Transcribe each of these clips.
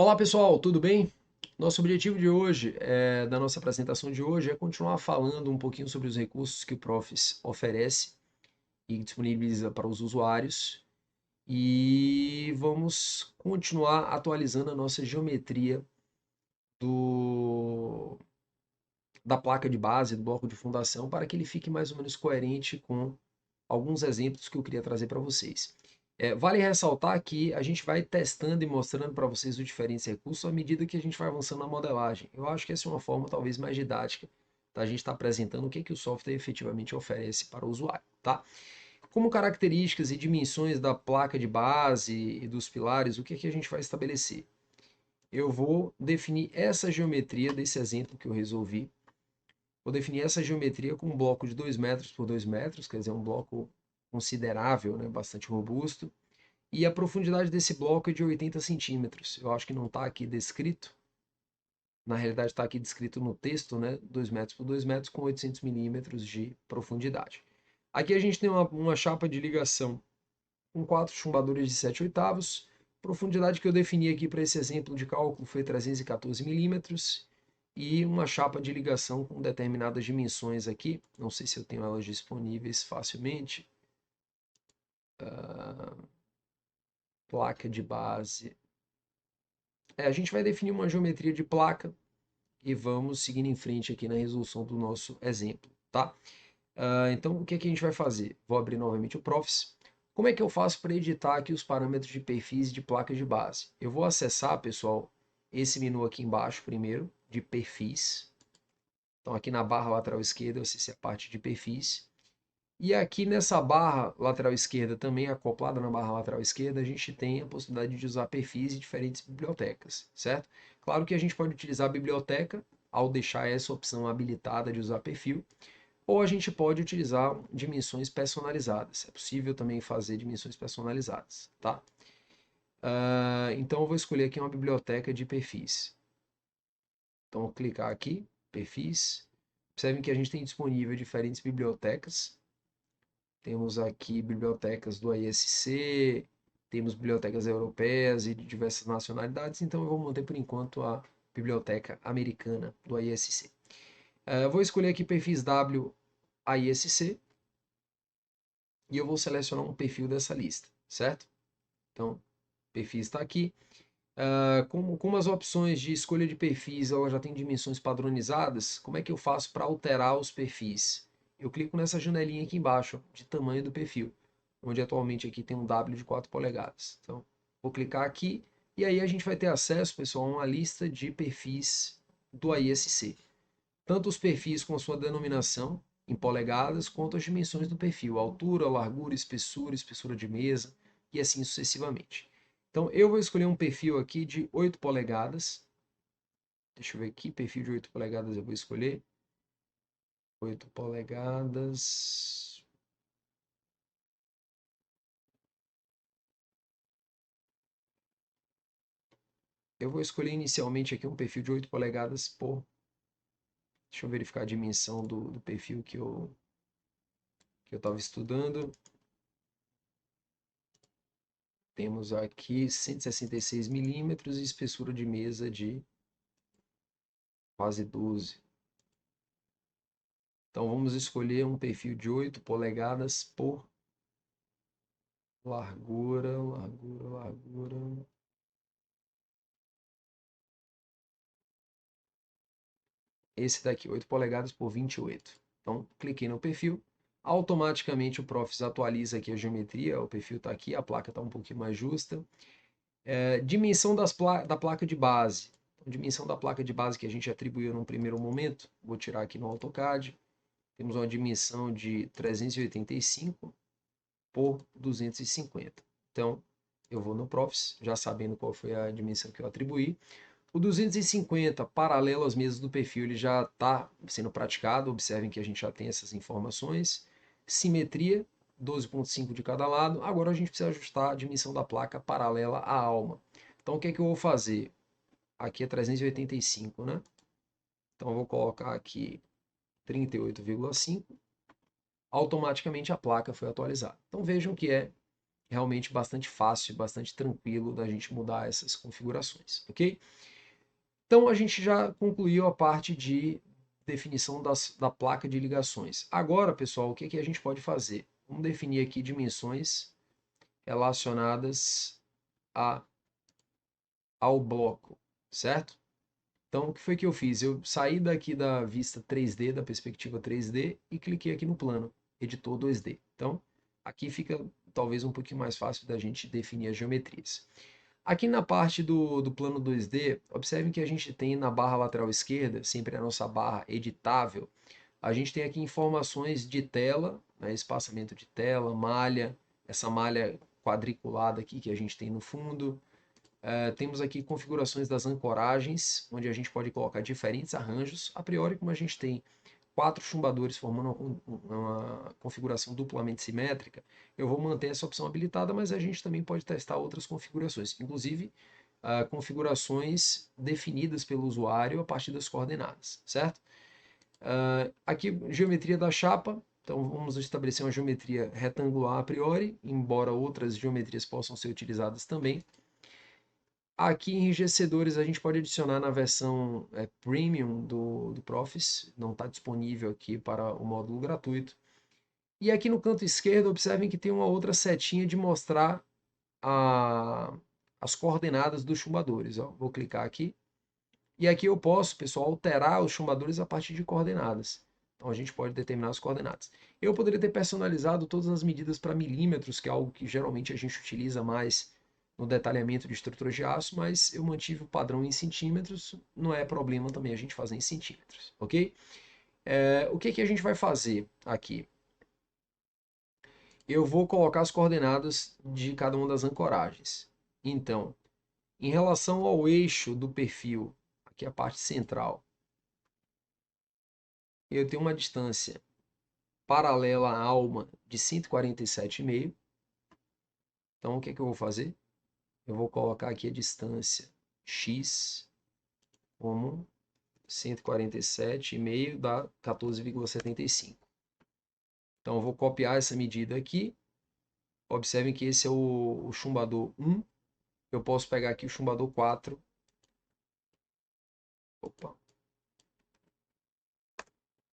Olá pessoal, tudo bem? Nosso objetivo de hoje, da nossa apresentação de hoje, é continuar falando um pouquinho sobre os recursos que o Profis oferece e disponibiliza para os usuários. E vamos continuar atualizando a nossa geometria do, da placa de base, do bloco de fundação, para que ele fique mais ou menos coerente com alguns exemplos que eu queria trazer para vocês. Vale ressaltar que a gente vai testando e mostrando para vocês os diferentes recursos à medida que a gente vai avançando na modelagem. Eu acho que essa é uma forma talvez mais didática da gente estar apresentando o que o software efetivamente oferece para o usuário, tá? Como características e dimensões da placa de base e dos pilares, o que a gente vai estabelecer? Eu vou definir essa geometria desse exemplo que eu resolvi. Vou definir essa geometria com um bloco de 2 metros por 2 metros, quer dizer, um bloco considerável, né, bastante robusto. E a profundidade desse bloco é de 80 centímetros. Eu acho que não está aqui descrito. Na realidade está aqui descrito no texto, né? 2 metros por 2 metros com 800 milímetros de profundidade. Aqui a gente tem uma chapa de ligação com 4 chumbadores de 7 oitavos. Profundidade que eu defini aqui para esse exemplo de cálculo foi 314 milímetros. E uma chapa de ligação com determinadas dimensões aqui. Não sei se eu tenho elas disponíveis facilmente. Placa de base. A gente vai definir uma geometria de placa e vamos seguindo em frente aqui na resolução do nosso exemplo, tá? Então, o que a gente vai fazer? Vou abrir novamente o Profis. Como é que eu faço para editar aqui os parâmetros de perfis de placas de base? Eu vou acessar, pessoal, esse menu aqui embaixo primeiro, de perfis. Então, aqui na barra lateral esquerda, eu acessei a parte de perfis. E aqui nessa barra lateral esquerda, também acoplada na barra lateral esquerda, a gente tem a possibilidade de usar perfis e diferentes bibliotecas, certo? Claro que a gente pode utilizar a biblioteca ao deixar essa opção habilitada de usar perfil, ou a gente pode utilizar dimensões personalizadas. É possível também fazer dimensões personalizadas, tá? Então eu vou escolher aqui uma biblioteca de perfis. Então vou clicar aqui, perfis. Observem que a gente tem disponível diferentes bibliotecas. Temos aqui bibliotecas do ISC, temos bibliotecas europeias e de diversas nacionalidades, então eu vou manter por enquanto a biblioteca americana do ISC. Eu vou escolher aqui perfis W ISC e eu vou selecionar um perfil dessa lista, certo? Então, perfil está aqui. Como as opções de escolha de perfis ela já tem dimensões padronizadas, como é que eu faço para alterar os perfis? Eu clico nessa janelinha aqui embaixo, de tamanho do perfil, onde atualmente aqui tem um W de 4 polegadas. Então, vou clicar aqui e aí a gente vai ter acesso, pessoal, a uma lista de perfis do ISC. Tanto os perfis com a sua denominação em polegadas, quanto as dimensões do perfil, altura, largura, espessura de mesa e assim sucessivamente. Então eu vou escolher um perfil aqui de 8 polegadas. Deixa eu ver aqui, perfil de 8 polegadas eu vou escolher. 8 polegadas. Eu vou escolher inicialmente aqui um perfil de 8 polegadas por... Deixa eu verificar a dimensão do perfil que eu estava estudando. Temos aqui 166 milímetros e espessura de mesa de quase 12. Então vamos escolher um perfil de 8 polegadas por largura. Esse daqui, 8 polegadas por 28. Então cliquei no perfil. Automaticamente o Profis atualiza aqui a geometria. O perfil está aqui, a placa está um pouquinho mais justa. Dimensão da placa de base. Então, dimensão da placa de base que a gente atribuiu num primeiro momento. Vou tirar aqui no AutoCAD. Temos uma dimensão de 385 por 250. Então, eu vou no Profis, já sabendo qual foi a dimensão que eu atribuí. O 250, paralelo às mesas do perfil, ele já está sendo praticado. Observem que a gente já tem essas informações. Simetria, 12,5 de cada lado. Agora a gente precisa ajustar a dimensão da placa paralela à alma. Então, o que é que eu vou fazer? Aqui é 385, né? Então, eu vou colocar aqui 38,5. Automaticamente a placa foi atualizada. Então, vejam que é realmente bastante fácil, bastante tranquilo da gente mudar essas configurações, ok? Então a gente já concluiu a parte de definição da placa de ligações. Agora, pessoal, o que que a gente pode fazer? Vamos definir aqui dimensões relacionadas a, ao bloco, certo? Então, o que foi que eu fiz? Eu saí daqui da vista 3D, da perspectiva 3D, e cliquei aqui no plano, editor 2D. Então, aqui fica talvez um pouquinho mais fácil da gente definir as geometrias. Aqui na parte do plano 2D, observem que a gente tem na barra lateral esquerda, sempre a nossa barra editável, a gente tem aqui informações de tela, né, espaçamento de tela, malha, essa malha quadriculada aqui que a gente tem no fundo. Temos aqui configurações das ancoragens, onde a gente pode colocar diferentes arranjos. A priori, como a gente tem 4 chumbadores formando uma configuração duplamente simétrica, eu vou manter essa opção habilitada, mas a gente também pode testar outras configurações, inclusive configurações definidas pelo usuário a partir das coordenadas, certo? Aqui, geometria da chapa. Então, vamos estabelecer uma geometria retangular a priori, embora outras geometrias possam ser utilizadas também. Aqui, enrijecedores, a gente pode adicionar na versão Premium do Profis. Não está disponível aqui para o módulo gratuito. E aqui no canto esquerdo, observem que tem uma outra setinha de mostrar as coordenadas dos chumbadores. Ó. Vou clicar aqui. E aqui eu posso, pessoal, alterar os chumbadores a partir de coordenadas. Então a gente pode determinar as coordenadas. Eu poderia ter personalizado todas as medidas para milímetros, que é algo que geralmente a gente utiliza mais no detalhamento de estruturas de aço, mas eu mantive o padrão em centímetros, não é problema também a gente fazer em centímetros, ok? O que a gente vai fazer aqui? Eu vou colocar as coordenadas de cada uma das ancoragens. Então, em relação ao eixo do perfil, aqui é a parte central, eu tenho uma distância paralela à alma de 147,5. Então, o que eu vou fazer? Eu vou colocar aqui a distância x como 147,5 dá 14,75. Então, eu vou copiar essa medida aqui. Observem que esse é o chumbador 1. Eu posso pegar aqui o chumbador 4. Opa.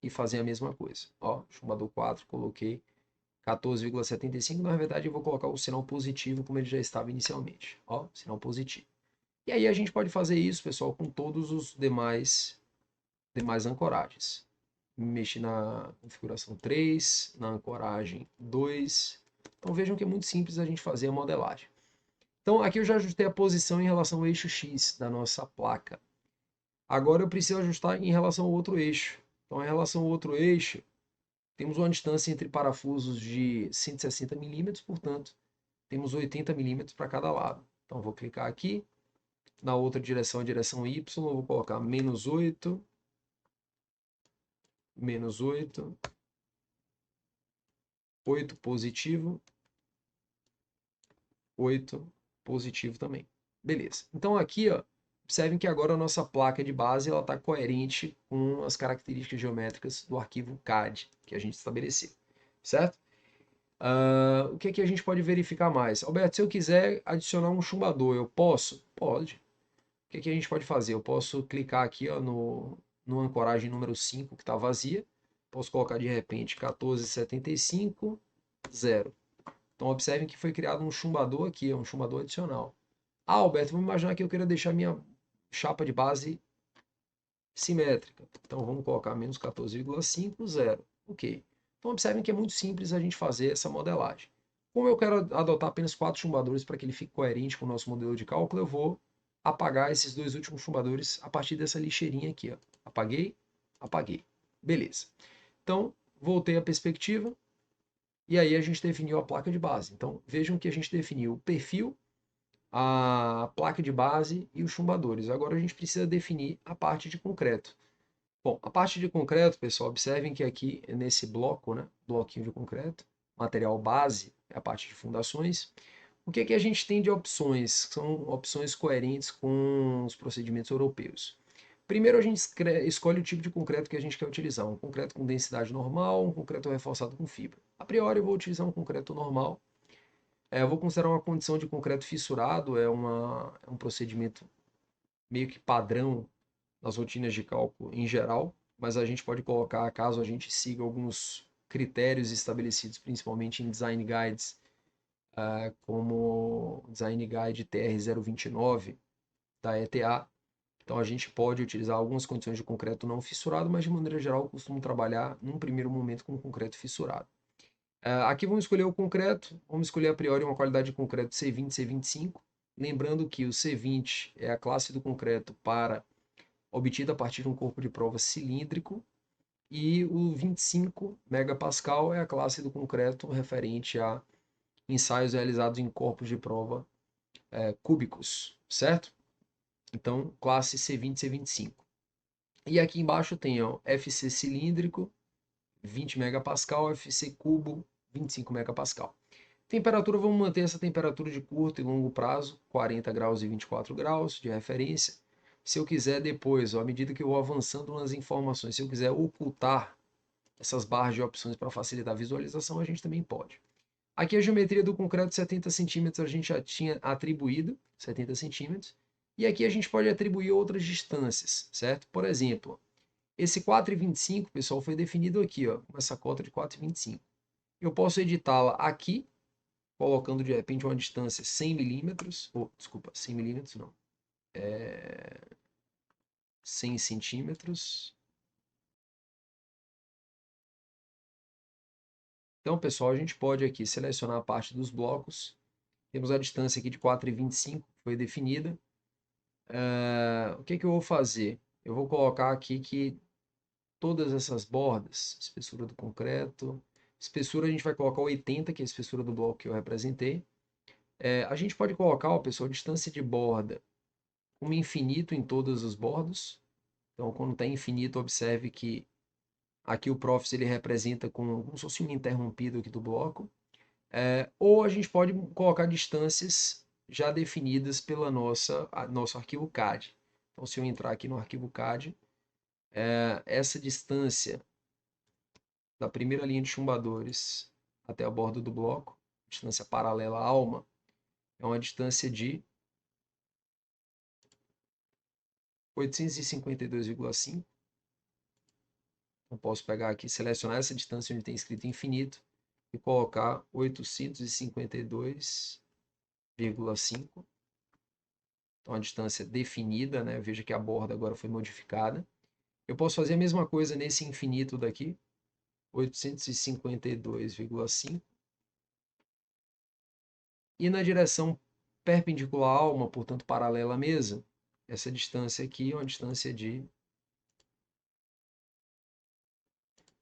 E fazer a mesma coisa. Ó, chumbador 4, coloquei 14,75. Na verdade, eu vou colocar o sinal positivo como ele já estava inicialmente. Ó, sinal positivo. E aí a gente pode fazer isso, pessoal, com todos os demais ancoragens. Mexer na configuração 3, na ancoragem 2. Então vejam que é muito simples a gente fazer a modelagem. Então aqui eu já ajustei a posição em relação ao eixo X da nossa placa. Agora eu preciso ajustar em relação ao outro eixo. Então em relação ao outro eixo, temos uma distância entre parafusos de 160 milímetros, portanto, temos 80 milímetros para cada lado. Então vou clicar aqui. Na outra direção, a direção Y, eu vou colocar -8, -8, 8 positivo, 8 positivo também. Beleza. Então aqui, ó, observem que agora a nossa placa de base está coerente com as características geométricas do arquivo CAD que a gente estabeleceu, certo? O que a gente pode verificar mais? Alberto, se eu quiser adicionar um chumbador, eu posso? Pode. O que a gente pode fazer? Eu posso clicar aqui ó, no ancoragem número 5, que está vazia. Posso colocar de repente 14,75, 0. Então observem que foi criado um chumbador aqui, é um chumbador adicional. Ah, Alberto, vamos imaginar que eu queira deixar minha chapa de base simétrica. Então vamos colocar menos 14,5, 0. Ok. Então observem que é muito simples a gente fazer essa modelagem. Como eu quero adotar apenas 4 chumbadores para que ele fique coerente com o nosso modelo de cálculo, eu vou apagar esses dois últimos chumbadores a partir dessa lixeirinha aqui. Ó. Apaguei, apaguei. Beleza. Então, voltei à perspectiva e aí a gente definiu a placa de base. Então, vejam que a gente definiu o perfil, a placa de base e os chumbadores. Agora a gente precisa definir a parte de concreto. Bom, a parte de concreto, pessoal, observem que aqui nesse bloco, né, bloquinho de concreto, material base, é a parte de fundações. O que a gente tem de opções? São opções coerentes com os procedimentos europeus. Primeiro a gente escolhe o tipo de concreto que a gente quer utilizar. Um concreto com densidade normal, um concreto reforçado com fibra. A priori eu vou utilizar um concreto normal. Eu vou considerar uma condição de concreto fissurado, é um procedimento meio que padrão nas rotinas de cálculo em geral, mas a gente pode colocar, caso a gente siga alguns critérios estabelecidos principalmente em design guides, como Design Guide TR029 da ETA. Então a gente pode utilizar algumas condições de concreto não fissurado, mas de maneira geral eu costumo trabalhar num primeiro momento com concreto fissurado. Aqui vamos escolher o concreto, vamos escolher a priori uma qualidade de concreto C20, C25, lembrando que o C20 é a classe do concreto para obtida a partir de um corpo de prova cilíndrico e o 25 megapascal é a classe do concreto referente a ensaios realizados em corpos de prova cúbicos, certo? Então, classe C20, C25. E aqui embaixo tem ó, FC cilíndrico, 20 megapascal, FC cubo, 25 megapascal. Temperatura, vamos manter essa temperatura de curto e longo prazo, 40 graus e 24 graus de referência. Se eu quiser depois, ó, à medida que eu vou avançando nas informações, se eu quiser ocultar essas barras de opções para facilitar a visualização, a gente também pode. Aqui a geometria do concreto 70 centímetros a gente já tinha atribuído, 70 centímetros. E aqui a gente pode atribuir outras distâncias, certo? Por exemplo, esse 4,25, pessoal, foi definido aqui, ó, com essa cota de 4,25. Eu posso editá-la aqui, colocando de repente uma distância 100 milímetros, ou desculpa, 100 milímetros não, 100 centímetros. Então, pessoal, a gente pode aqui selecionar a parte dos blocos. Temos a distância aqui de 4,25, que foi definida. O que eu vou fazer? Eu vou colocar aqui que todas essas bordas, espessura do concreto, espessura a gente vai colocar 80, que é a espessura do bloco que eu representei. A gente pode colocar, ó, pessoal, distância de borda como infinito em todos os bordos. Então, quando está infinito, observe que aqui o profit ele representa como se fosse um interrompido aqui do bloco. Ou a gente pode colocar distâncias já definidas pela nosso arquivo CAD. Então, se eu entrar aqui no arquivo CAD, essa distância da primeira linha de chumbadores até a borda do bloco, distância paralela à alma, é uma distância de 852,5. Então, posso pegar aqui, selecionar essa distância onde tem escrito infinito e colocar 852,5. Então, a distância definida, né? Veja que a borda agora foi modificada. Eu posso fazer a mesma coisa nesse infinito daqui, 852,5. E na direção perpendicular à alma, portanto paralela à mesa, essa distância aqui é uma distância de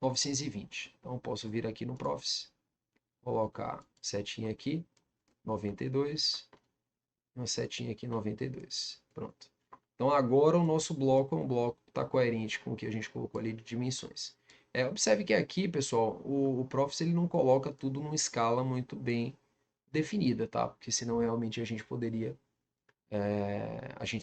920. Então, eu posso vir aqui no Profis, colocar setinha aqui, 92, uma setinha aqui, 92. Pronto. Então, agora o nosso bloco é um bloco que está coerente com o que a gente colocou ali de dimensões. Observe que aqui, pessoal, o Profis ele não coloca tudo numa escala muito bem definida, tá? Porque senão realmente a gente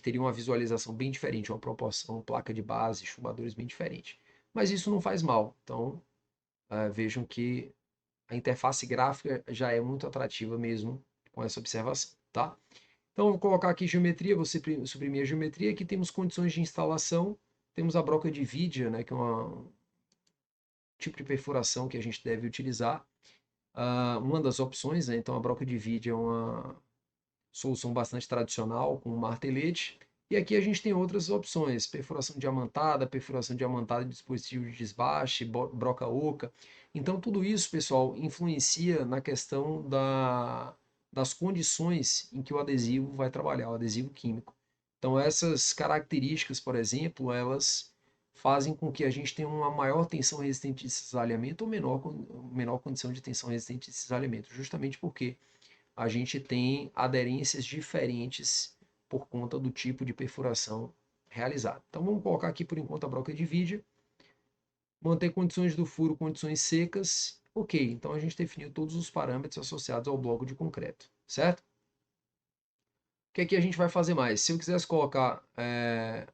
teria uma visualização bem diferente, uma proporção, placa de base, chumbadores bem diferente. Mas isso não faz mal. Então, vejam que a interface gráfica já é muito atrativa mesmo com essa observação, tá? Então, vou colocar aqui geometria, vou suprimir a geometria. Aqui temos condições de instalação, temos a broca de vidia, né, que é um tipo de perfuração que a gente deve utilizar. Uma das opções, né, então a broca de vidia é uma solução bastante tradicional, com martelete. E aqui a gente tem outras opções, perfuração diamantada de dispositivo de desbaste, broca oca. Então tudo isso, pessoal, influencia na questão das condições em que o adesivo vai trabalhar, o adesivo químico. Então essas características, por exemplo, elas fazem com que a gente tenha uma maior tensão resistente de cisalhamento ou menor condição de tensão resistente de cisalhamento, justamente porque a gente tem aderências diferentes por conta do tipo de perfuração realizado. Então vamos colocar aqui por enquanto a broca de vidia, manter condições do furo, condições secas, ok, então a gente definiu todos os parâmetros associados ao bloco de concreto, certo? O que aqui a gente vai fazer mais? Se eu quisesse colocar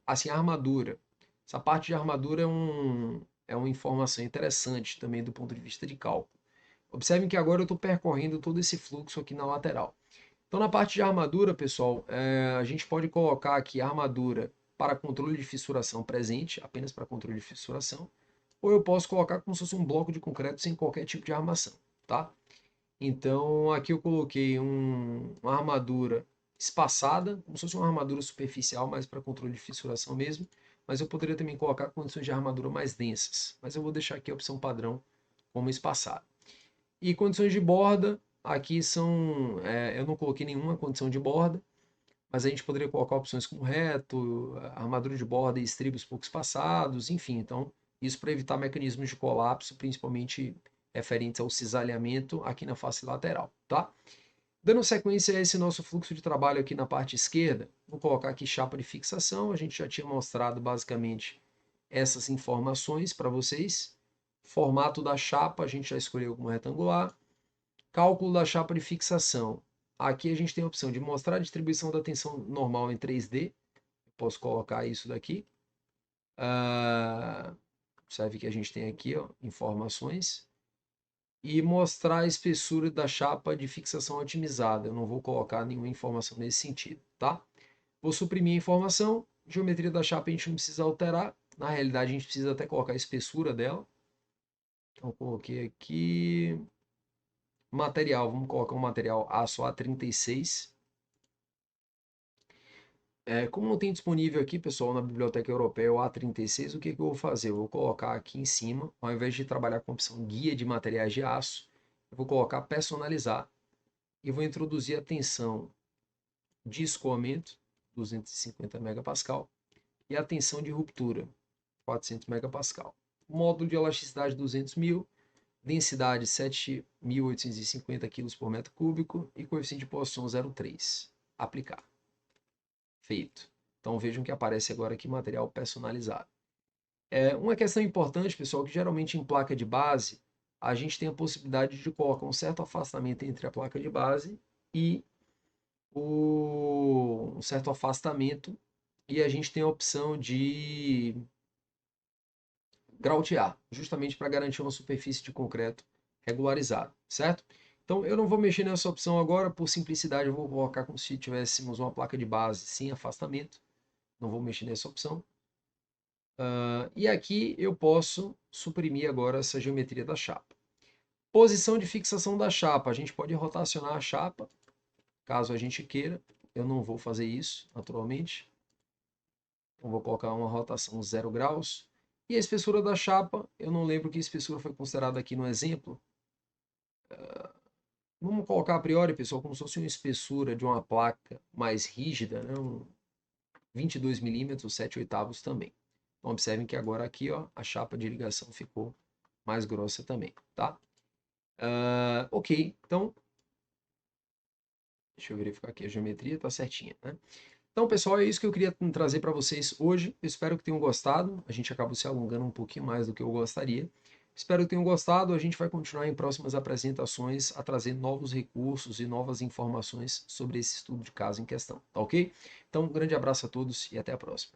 assim, a armadura, essa parte de armadura é uma informação interessante também do ponto de vista de cálculo. Observem que agora eu estou percorrendo todo esse fluxo aqui na lateral. Então, na parte de armadura, pessoal, a gente pode colocar aqui a armadura para controle de fissuração presente, apenas para controle de fissuração, ou eu posso colocar como se fosse um bloco de concreto sem qualquer tipo de armação, tá? Então, aqui eu coloquei uma armadura espaçada, como se fosse uma armadura superficial, mais para controle de fissuração mesmo, mas eu poderia também colocar condições de armadura mais densas, mas eu vou deixar aqui a opção padrão como espaçada. E condições de borda, aqui são, eu não coloquei nenhuma condição de borda, mas a gente poderia colocar opções como reto, armadura de borda e estribos pouco espaçados, enfim, então isso para evitar mecanismos de colapso, principalmente referentes ao cisalhamento aqui na face lateral, tá? Dando sequência a esse nosso fluxo de trabalho aqui na parte esquerda, vou colocar aqui chapa de fixação, a gente já tinha mostrado basicamente essas informações para vocês. Formato da chapa, a gente já escolheu como retangular. Cálculo da chapa de fixação. Aqui a gente tem a opção de mostrar a distribuição da tensão normal em 3D. Posso colocar isso daqui. Observe que a gente tem aqui ó, informações. E mostrar a espessura da chapa de fixação otimizada. Eu não vou colocar nenhuma informação nesse sentido, tá? Vou suprimir a informação. Geometria da chapa a gente não precisa alterar. Na realidade, a gente precisa até colocar a espessura dela. Então, eu coloquei aqui... Material, vamos colocar um material aço A36. Como não tem disponível aqui, pessoal, na Biblioteca Europeia o A36, o que eu vou fazer? Eu vou colocar aqui em cima, ao invés de trabalhar com a opção guia de materiais de aço, eu vou colocar personalizar e vou introduzir a tensão de escoamento, 250 megapascal, e a tensão de ruptura, 400 megapascal. Módulo de elasticidade 200.000, densidade 7.850 kg por metro cúbico e coeficiente de posição 0,3. Aplicar. Feito. Então vejam que aparece agora aqui material personalizado. Uma questão importante, pessoal, que geralmente em placa de base, a gente tem a possibilidade de colocar um certo afastamento entre a placa de base e um certo afastamento, e a gente tem a opção de grautear, justamente para garantir uma superfície de concreto regularizada, certo? Então eu não vou mexer nessa opção agora, por simplicidade eu vou colocar como se tivéssemos uma placa de base sem afastamento, não vou mexer nessa opção. E aqui eu posso suprimir agora essa geometria da chapa. Posição de fixação da chapa, a gente pode rotacionar a chapa, caso a gente queira, eu não vou fazer isso naturalmente. Então vou colocar uma rotação 0 graus. E a espessura da chapa, eu não lembro que espessura foi considerada aqui no exemplo. Vamos colocar a priori, pessoal, como se fosse uma espessura de uma placa mais rígida, né? 22 milímetros, 7/8 também. Então observem que agora aqui ó, a chapa de ligação ficou mais grossa também, tá? Ok, então deixa eu verificar aqui a geometria, tá certinha, né? Então, pessoal, é isso que eu queria trazer para vocês hoje. Eu espero que tenham gostado. A gente acabou se alongando um pouquinho mais do que eu gostaria. Espero que tenham gostado. A gente vai continuar em próximas apresentações a trazer novos recursos e novas informações sobre esse estudo de caso em questão, tá ok? Então, um grande abraço a todos e até a próxima.